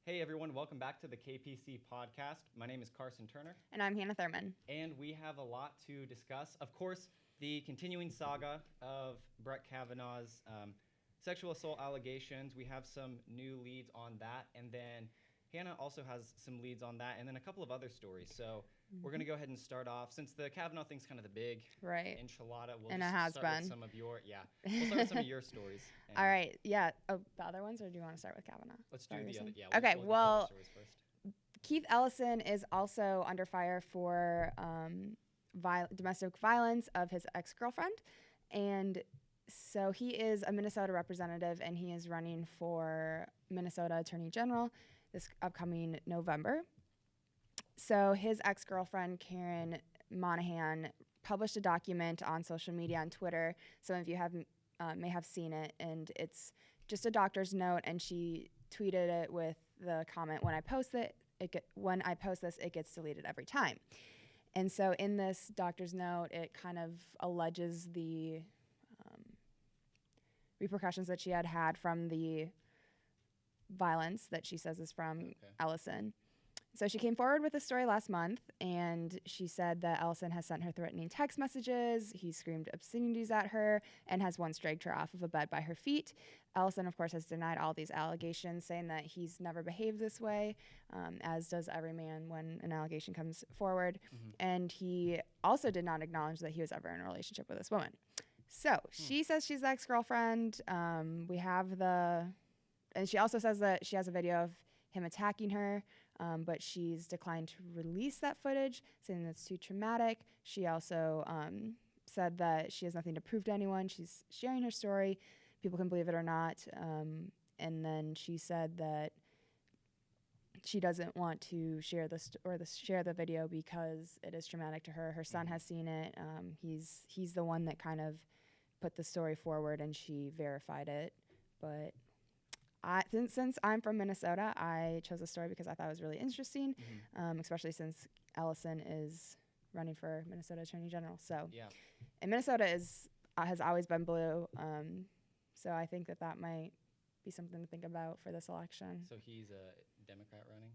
Hey everyone, welcome back to the KPC podcast. My name is Karsan Turner. And I'm Hannah Thurman. And we have a lot to discuss. Of course, the continuing saga of Brett Kavanaugh's sexual assault allegations. We have some new leads on that. And then Hannah also has some leads on that and then a couple of other stories. So we're going to go ahead and start off. Since the Kavanaugh thing's kind of the big enchilada, we'll just start with some of your, we'll start with some of your stories. All right, Oh, the other ones, or do you want to start with Kavanaugh? Let's do the other, Okay, we'll stories first. Keith Ellison is also under fire for domestic violence of his ex-girlfriend. And so he is a Minnesota representative, and he is running for Minnesota Attorney General this upcoming November. So his ex-girlfriend, Karen Monahan, published a document on social media, on Twitter. Some of you may have seen it, and it's just a doctor's note, and she tweeted it with the comment, when I post this, it gets deleted every time. And so in this doctor's note, it kind of alleges the repercussions that she had from the violence that she says is from Ellison. So she came forward with a story last month, and she said that Ellison has sent her threatening text messages, he screamed obscenities at her, and has once dragged her off of a bed by her feet. Ellison, of course, has denied all these allegations, saying that he's never behaved this way, as does every man when an allegation comes forward. Mm-hmm. And he also did not acknowledge that he was ever in a relationship with this woman. So she says she's the ex-girlfriend. And she also says that she has a video of him attacking her, but she's declined to release that footage, saying that's too traumatic. She also said that she has nothing to prove to anyone. She's sharing her story. People can believe it or not. And then she said that she doesn't want to share share the video because it is traumatic to her. Her son has seen it. He's the one that kind of put the story forward, and she verified it. But since I'm from Minnesota, I chose the story because I thought it was really interesting, especially since Ellison is running for Minnesota Attorney General. So, and Minnesota has always been blue, so I think that might be something to think about for this election. So he's a Democrat running?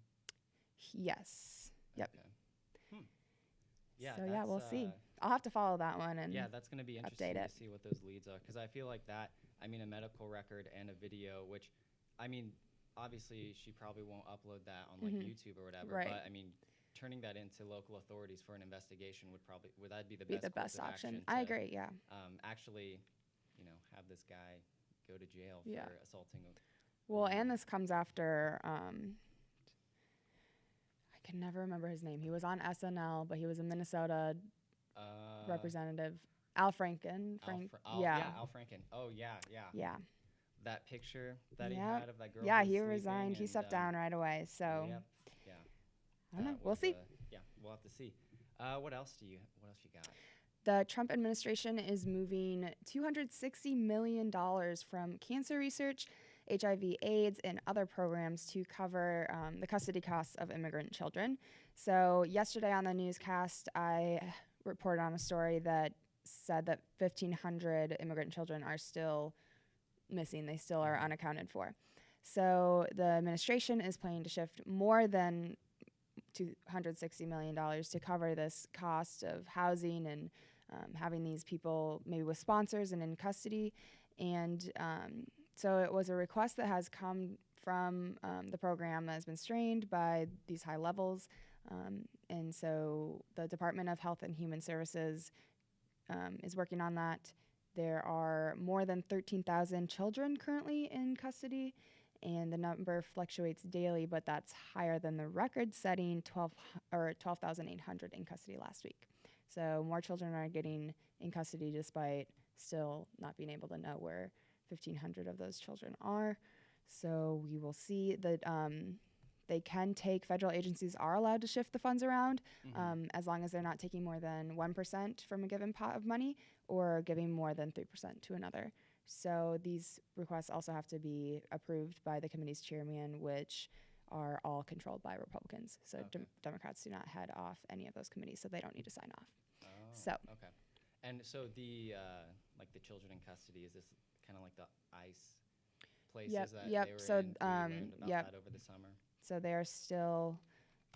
Yes. Yep. Okay. Yeah. So we'll see. I'll have to follow that one and that's going to be interesting to see what those leads are, because I feel like that. I mean, a medical record and a video, which, I mean, obviously she probably won't upload that on like YouTube or whatever. Right. But I mean, turning that into local authorities for an investigation would that be the best option? I agree. Yeah. Actually, have this guy go to jail for assaulting. Well, and this comes after. I can never remember his name. He was on SNL, but he was a Minnesota representative. Al Franken. Al Franken. Oh, yeah. Yeah. That picture that he had of that girl. Yeah, he resigned. He stepped down right away. So. I don't know. We'll see. We'll have to see. What else you got? The Trump administration is moving $260 million from cancer research, HIV/AIDS, and other programs to cover the custody costs of immigrant children. So yesterday on the newscast, I reported on a story that said that 1,500 immigrant children are still missing. They still are unaccounted for. So the administration is planning to shift more than $260 million to cover this cost of housing and having these people maybe with sponsors and in custody. And so it was a request that has come from the program that has been strained by these high levels. And so the Department of Health and Human Services is working on that. There are more than 13,000 children currently in custody, and the number fluctuates daily, but that's higher than the record-setting 12,800 in custody last week. So more children are getting in custody despite still not being able to know where 1,500 of those children are. So we will see that federal agencies are allowed to shift the funds around as long as they're not taking more than 1% from a given pot of money or giving more than 3% to another. So these requests also have to be approved by the committee's chairman, which are all controlled by Republicans. So Democrats do not head off any of those committees, so they don't need to sign off. Okay. And so the children in custody, is this kind of like the ICE places that they were in? You learned about that over the summer? So they are still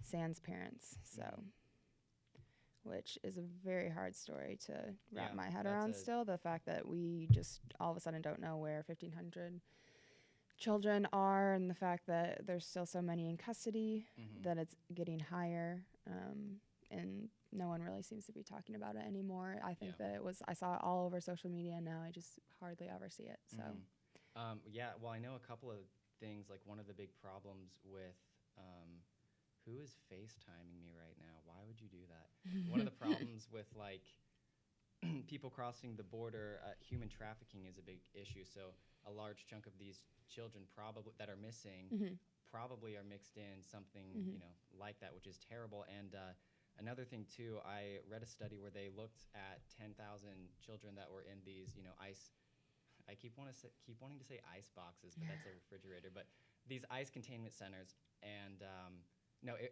San's parents. So, which is a very hard story to wrap my head around still. The fact that we just all of a sudden don't know where 1,500 children are, and the fact that there's still so many in custody, that it's getting higher. And no one really seems to be talking about it anymore. I think that I saw it all over social media, and now I just hardly ever see it. So, well, I know a couple of things. Like, one of the big problems with, who is FaceTiming me right now? Why would you do that? One of the problems with, like, people crossing the border, human trafficking is a big issue. So a large chunk of these children probably that are missing probably are mixed in something, like that, which is terrible. And another thing too, I read a study where they looked at 10,000 children that were in these, ICE. I keep wanting to say ice boxes, but that's a refrigerator. But these ICE containment centers, and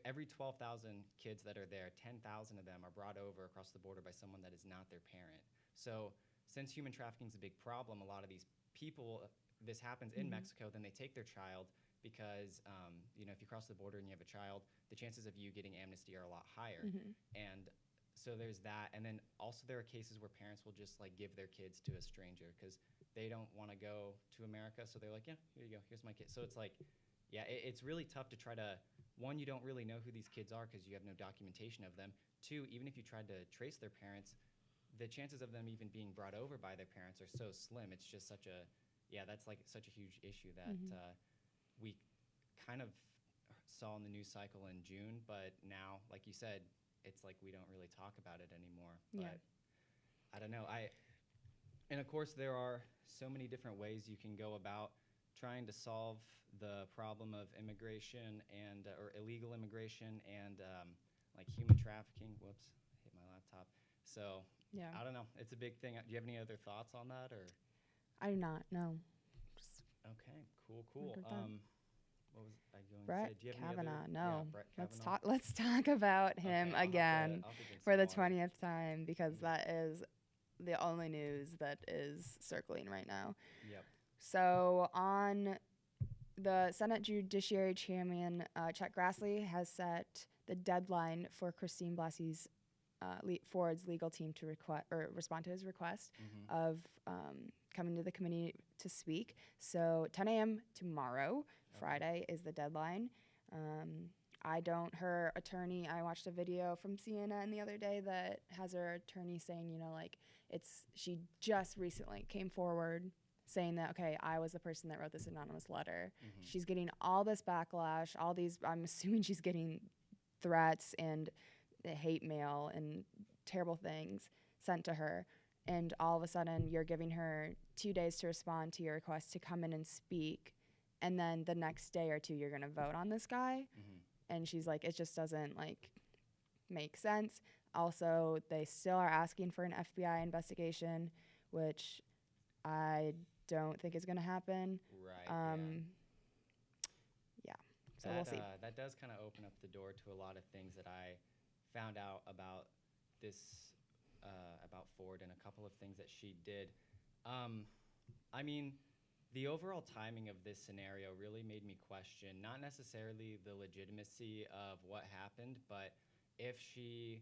every 12,000 kids that are there, 10,000 of them are brought over across the border by someone that is not their parent. So since human trafficking is a big problem, a lot of these people, this happens in Mexico, then they take their child because, if you cross the border and you have a child, the chances of you getting amnesty are a lot higher. And so there's that. And then also there are cases where parents will just like give their kids to a stranger because they don't want to go to America. So they're like, yeah, here you go. Here's my kid. So it's like, it's really tough to try to, one, you don't really know who these kids are because you have no documentation of them. Two, even if you tried to trace their parents, the chances of them even being brought over by their parents are so slim. It's just such a, that's like such a huge issue that we kind of saw in the news cycle in June, but now, like you said, it's like we don't really talk about it anymore. But I don't know. And of course, there are so many different ways you can go about trying to solve the problem of immigration and or illegal immigration and like human trafficking. Whoops, hit my laptop. So I don't know. It's a big thing. Do you have any other thoughts on that, or? I do not. No. Okay. Cool. What was I going Brett to say? Do you have Kavanaugh. any No. other, Brett Kavanaugh. Let's talk about him again I'll have to for the 20th time because that is the only news that is circling right now. Yep. So on the Senate Judiciary Chairman Chuck Grassley has set the deadline for Christine Blasey's Ford's legal team to respond to his request of coming to the committee to speak. So 10 a.m. tomorrow, Friday, is the deadline. Her attorney, I watched a video from CNN the other day that has her attorney saying, she just recently came forward saying that, okay, I was the person that wrote this anonymous letter. She's getting all this backlash, I'm assuming she's getting threats and hate mail and terrible things sent to her. And all of a sudden, you're giving her 2 days to respond to your request to come in and speak. And then the next day or two, you're going to vote on this guy. And she's like, it just doesn't make sense. Also, they still are asking for an FBI investigation, which I don't think is going to happen. Right. So we'll see. That does kind of open up the door to a lot of things that I found out about this, about Ford, and a couple of things that she did. I mean, the overall timing of this scenario really made me question not necessarily the legitimacy of what happened, but if she,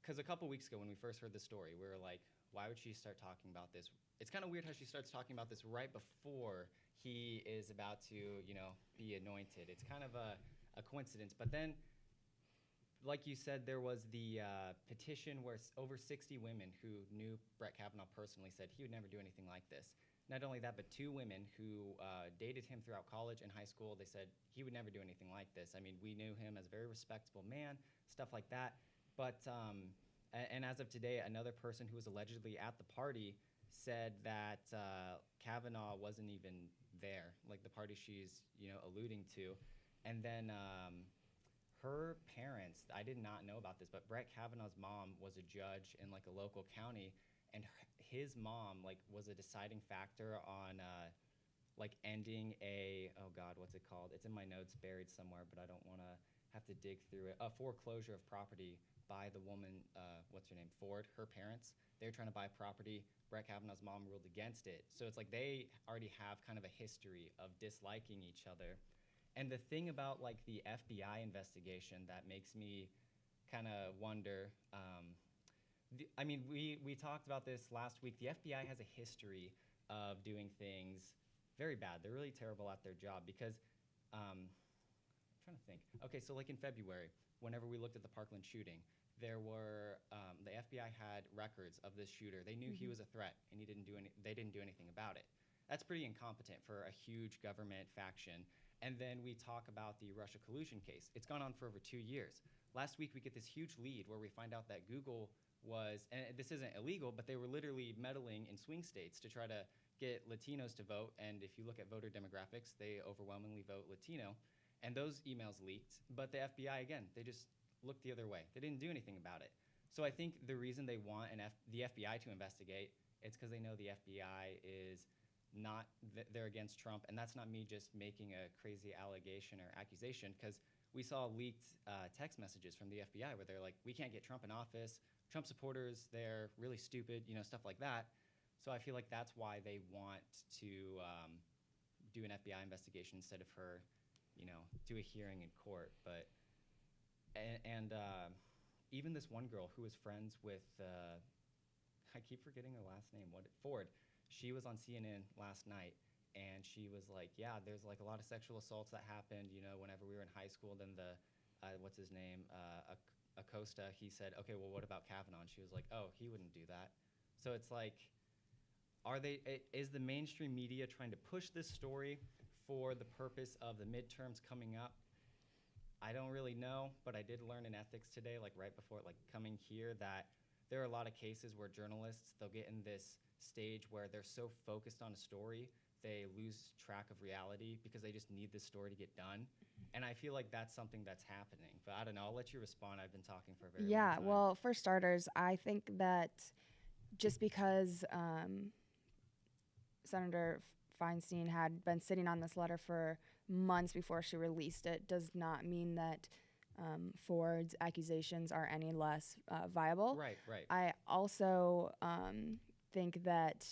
because a couple weeks ago when we first heard the story, we were like, why would she start talking about this? It's kind of weird how she starts talking about this right before he is about to, be anointed. It's kind of a coincidence. But then, like you said, there was the petition where over 60 women who knew Brett Kavanaugh personally said he would never do anything like this. Not only that, but 2 women who dated him throughout college and high school, they said he would never do anything like this. I mean, we knew him as a very respectable man, stuff like that. But, and as of today, another person who was allegedly at the party said that Kavanaugh wasn't even there, like the party she's, alluding to. And then her parents, I did not know about this, but Brett Kavanaugh's mom was a judge in like a local county, and his mom was a deciding factor on ending oh God, what's it called? It's in my notes buried somewhere, but I don't want to have to dig through it. A foreclosure of property by the woman, what's her name, Ford, her parents. They were trying to buy property. Brett Kavanaugh's mom ruled against it. So it's like they already have kind of a history of disliking each other. And the thing about like the FBI investigation that makes me kind of wonder, I mean, we talked about this last week. The FBI has a history of doing things very bad. They're really terrible at their job because, I'm trying to think. Okay, so like in February, whenever we looked at the Parkland shooting, there were the FBI had records of this shooter. They knew he was a threat, and they didn't do anything about it. That's pretty incompetent for a huge government faction. And then we talk about the Russia collusion case. It's gone on for over 2 years. Last week, we get this huge lead where we find out that Google was, and this isn't illegal, but they were literally meddling in swing states to try to get Latinos to vote. And if you look at voter demographics, they overwhelmingly vote Latino. And those emails leaked. But the FBI, again, they just looked the other way. They didn't do anything about it. So I think the reason they want the FBI to investigate, it's because they know the FBI is not, they're against Trump. And that's not me just making a crazy allegation or accusation, because we saw leaked text messages from the FBI where they're like, we can't get Trump in office. Trump supporters, they're really stupid, stuff like that. So I feel like that's why they want to do an FBI investigation instead of her, do a hearing in court. But and even this one girl who was friends with, I keep forgetting her last name, Ford. She was on CNN last night, and she was like, yeah, there's like a lot of sexual assaults that happened, whenever we were in high school. Then the, what's his name, Acosta, he said, okay, well, what about Kavanaugh? And she was like, oh, he wouldn't do that. So it's like, is the mainstream media trying to push this story for the purpose of the midterms coming up? I don't really know, but I did learn in ethics today, like right before coming here, that there are a lot of cases where journalists, they'll get in this stage where they're so focused on a story, they lose track of reality because they just need this story to get done. And I feel like that's something that's happening. But I don't know, I'll let you respond. I've been talking for a very long time. Yeah, well, for starters, I think that just because Senator Feinstein had been sitting on this letter for months before she released it does not mean that Ford's accusations are any less viable. Right. I also think that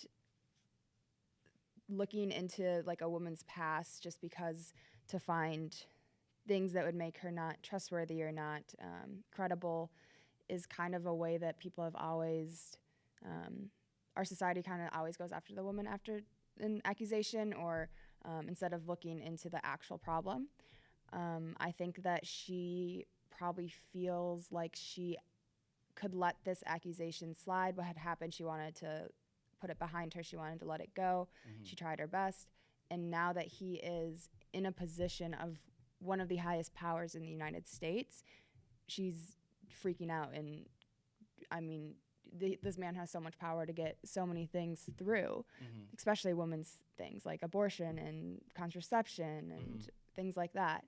looking into like a woman's past just because to find things that would make her not trustworthy or not credible is kind of a way that people have always, our society kind of always goes after the woman after an accusation, or instead of looking into the actual problem. I think that she probably feels like she could let this accusation slide. What had happened, she wanted to put it behind her. She wanted to let it go. Mm-hmm. She tried her best. And now that he is in a position of one of the highest powers in the United States, she's freaking out. And I mean, this man has so much power to get so many things through, especially women's things like abortion and contraception and things like that.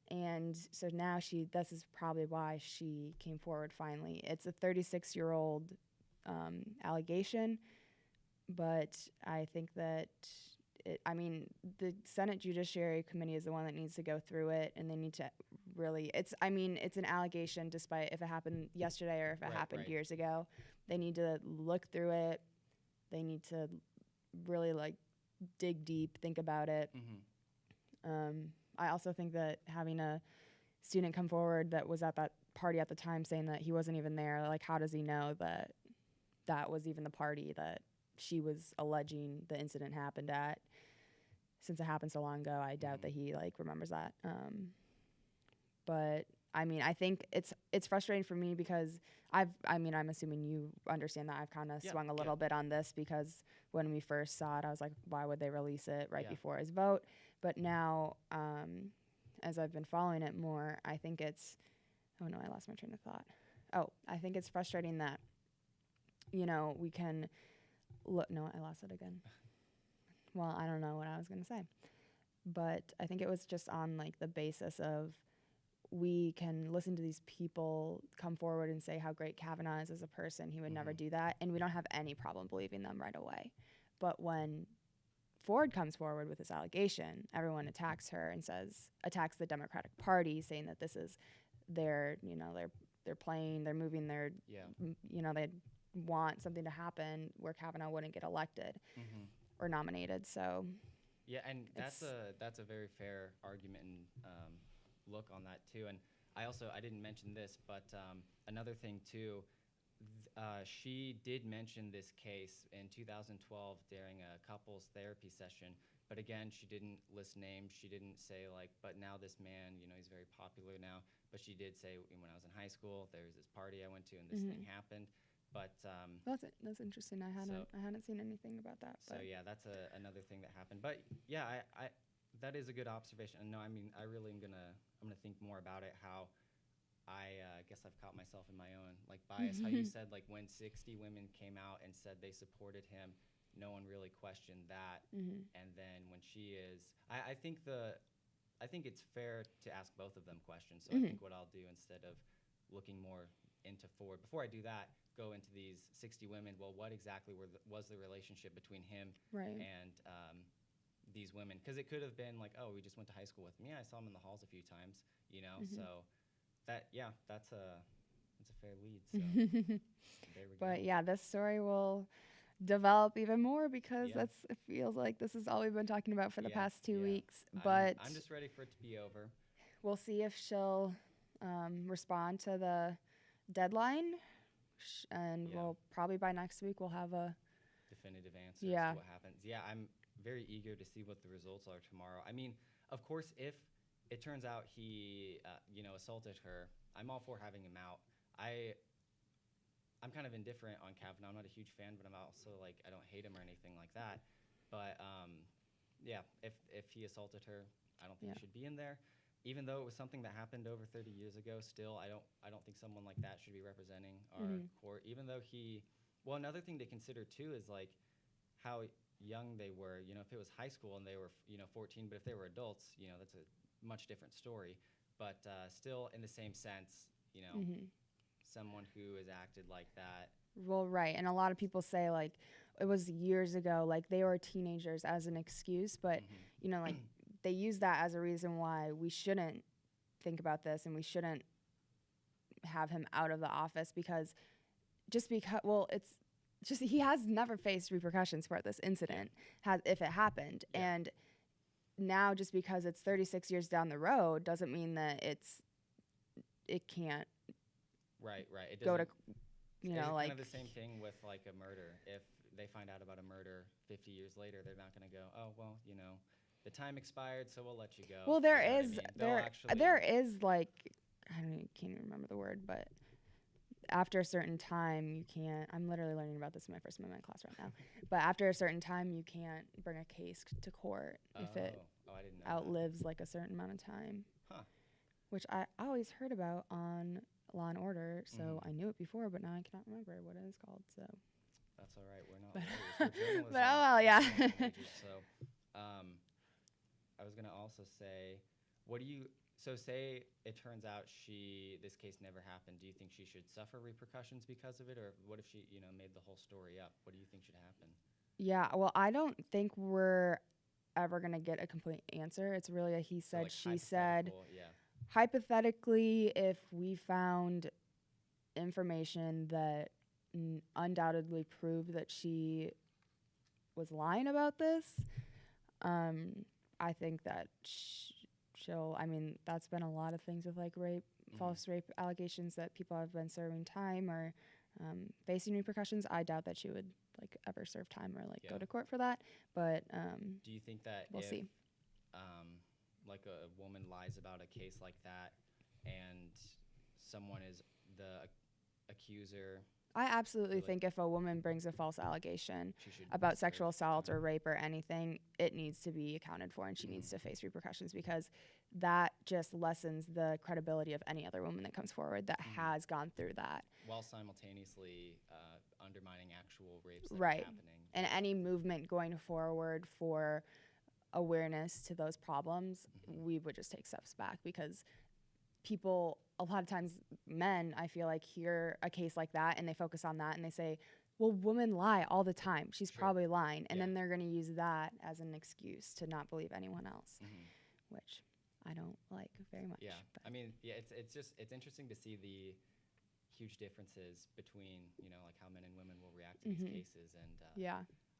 And so now this is probably why she came forward finally. It's a 36-year-old allegation, but I think that the Senate Judiciary Committee is the one that needs to go through it, and they need to really, it's an allegation despite if it happened yesterday or if it happened years ago. They need to look through it. They need to really dig deep, think about it. I also think that having a student come forward that was at that party at the time saying that he wasn't even there, how does he know that that was even the party that she was alleging the incident happened at? Since it happened so long ago, I doubt that he remembers that. But I think it's frustrating for me because I'm assuming you understand that I've kind of swung a little bit on this, because when we first saw it, I was like, why would they release it right before his vote? But now, as I've been following it more, I think I lost my train of thought. I think it's frustrating that, we can look, no, I lost it again. Well, I don't know what I was going to say, but I think it was just on the basis of, we can listen to these people come forward and say how great Kavanaugh is as a person. He would never do that. And we don't have any problem believing them right away. But when Ford comes forward with this allegation, everyone attacks her and attacks the Democratic Party, saying that this is they're playing, they're moving their, they want something to happen where Kavanaugh wouldn't get elected or nominated. So Yeah, and that's a very fair argument and look on that too. And I didn't mention this, but another thing too, she did mention this case in 2012 during a couples therapy session. But again, she didn't list names. She didn't say like, but now this man, he's very popular now. But she did say when I was in high school, there was this party I went to and this thing happened. But that's interesting. I hadn't seen anything about that. So yeah, that's another thing that happened. But yeah, I that is a good observation. And no, I mean, I really I'm gonna think more about it. How I guess I've caught myself in my own like bias. How you said like when 60 women came out and said they supported him, no one really questioned that. And then when she is, I think it's fair to ask both of them questions. So I think what I'll do instead of looking more into forward, before I do that, go into these 60 women. Well, what exactly was the relationship between him and these women? Because it could have been like, oh, we just went to high school with him. Yeah, I saw him in the halls a few times. So that's a fair lead. So there we go. But yeah, this story will develop even more because it feels like this is all we've been talking about for the past 2 weeks. But I'm just ready for it to be over. We'll see if she'll respond to the deadline, and we'll probably by next week we'll have a definitive answer as to what happens. Yeah, I'm very eager to see what the results are tomorrow. I mean, of course, if it turns out he assaulted her, I'm all for having him out. I'm kind of indifferent on Kavanaugh. I'm not a huge fan, but I'm also like, I don't hate him or anything like that. But if he assaulted her, I don't think he should be in there. Even though it was something that happened over 30 years ago, still I don't think someone like that should be representing our court. Even though another thing to consider too is like how young they were. If it was high school and they were 14, but if they were adults, that's a much different story. But still, in the same sense, someone who has acted like that. Well, right. And a lot of people say like it was years ago, like they were teenagers as an excuse, but like they use that as a reason why we shouldn't think about this and we shouldn't have him out of the office because it's just he has never faced repercussions for this incident if it happened. And now just because it's 36 years down the road doesn't mean that it can't it go to it's kind of the same thing with like a murder. If they find out about a murder 50 years later, they're not going to go, oh well, the time expired, so we'll let you go. Well, there is like I can't even remember the word, but after a certain time you can't. I'm literally learning about this in my First Amendment class right now. But after a certain time, you can't bring a case to court if it I didn't know outlives that. like a certain amount of time. Huh. Which I always heard about on Law and Order, so I knew it before, but now I cannot remember what it is called. So that's all right. We're not lawyers. We're journalists. But oh well, yeah. So, I was gonna also say, so say it turns out this case never happened. Do you think she should suffer repercussions because of it, or what if she, made the whole story up? What do you think should happen? Yeah, well, I don't think we're ever gonna get a complete answer. It's really a he said, she said. Yeah. Hypothetically, if we found information that undoubtedly proved that she was lying about this, I think that she'll, I mean, that's been a lot of things with like rape, false rape allegations that people have been serving time or facing repercussions. I doubt that she would like ever serve time or like go to court for that. But do you think that we'll see? Like a woman lies about a case like that and someone is the accuser. I absolutely think if a woman brings a false allegation about sexual assault or rape or anything, it needs to be accounted for and she needs to face repercussions because that just lessens the credibility of any other woman that comes forward that has gone through that. While simultaneously undermining actual rapes that are happening. And any movement going forward for awareness to those problems, we would just take steps back because people, a lot of times men, I feel like hear a case like that and they focus on that and they say, well, women lie all the time. She's probably lying. And then they're going to use that as an excuse to not believe anyone else, which I don't like very much. Yeah. But I mean, it's interesting to see the huge differences between, like how men and women will react to these cases. And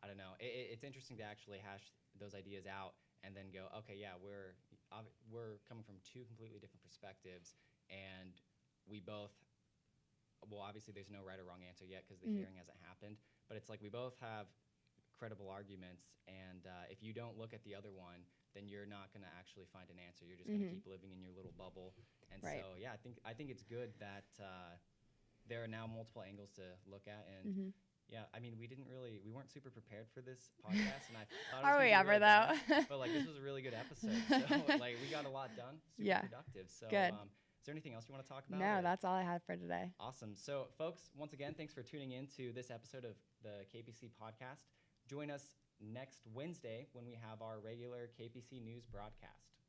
I don't know. It's interesting to actually hash those ideas out and then go, okay, yeah, we're coming from two completely different perspectives, and we both, well, obviously there's no right or wrong answer yet because the hearing hasn't happened, but it's like we both have credible arguments, and if you don't look at the other one, then you're not going to actually find an answer. You're just going to keep living in your little bubble. And so, yeah, I think it's good that there are now multiple angles to look at, and yeah, I mean, we weren't super prepared for this podcast, and I thought it was Are we ever, really though? bad, but like this was a really good episode. So like we got a lot done, super productive. So good. Is there anything else you want to talk about? No, that's all I had for today. Awesome. So folks, once again, thanks for tuning in to this episode of the KPC podcast. Join us next Wednesday when we have our regular KPC News broadcast.